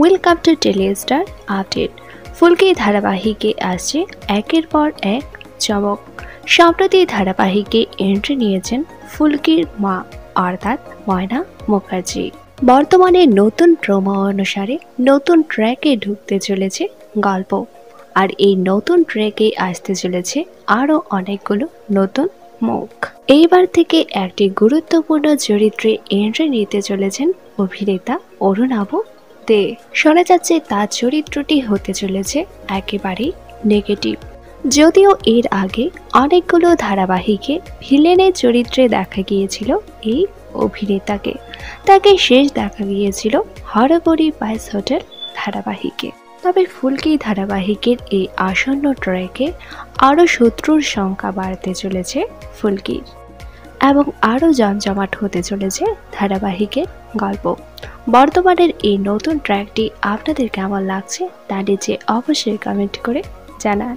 Welcome to Telestar update. Phulki ধারাবাহিকে আসছে একের পর এক চমক। সম্প্রতি ধারাবাহিকে এন্ট্রি নিয়েছেন ফুলকির মা অর্থাৎ ময়না মুখার্জি। বর্তমানে নতুন প্রোমো অনুসারে নতুন ট্র্যাকে ঢুকতে চলেছে গল্প, আর এই নতুন ট্র্যাকে আসতে চলেছে আরও অনেকগুলো নতুন মুখ। এইবার থেকে একটি গুরুত্বপূর্ণ চরিত্রে এন্ট্রি নিতে চলেছেন অভিনেতা অরুণাভ দে। শোনা যাচ্ছে তার চরিত্রটি হতে চলেছে একেবারেই নেগেটিভ। যদিও এর আগে অনেকগুলো ধারাবাহিকে ভিলেনের চরিত্রে দেখা গিয়েছিল এই অভিনেতাকে। তাকে শেষ দেখা গিয়েছিল হরগৌরী বয়েজ হোটেল ধারাবাহিকে। তবে ফুলকি ধারাবাহিকের এই আসন্ন ট্র্যাকে আরও শত্রুর সংখ্যা বাড়তে চলেছে ফুলকির, এবং আরও জমজমাট হতে চলেছে ধারাবাহিকের গল্প। বর্তমানের এই নতুন ট্র্যাকটি আপনাদের কেমন লাগছে তা নিচে অবশ্যই কমেন্ট করে জানান।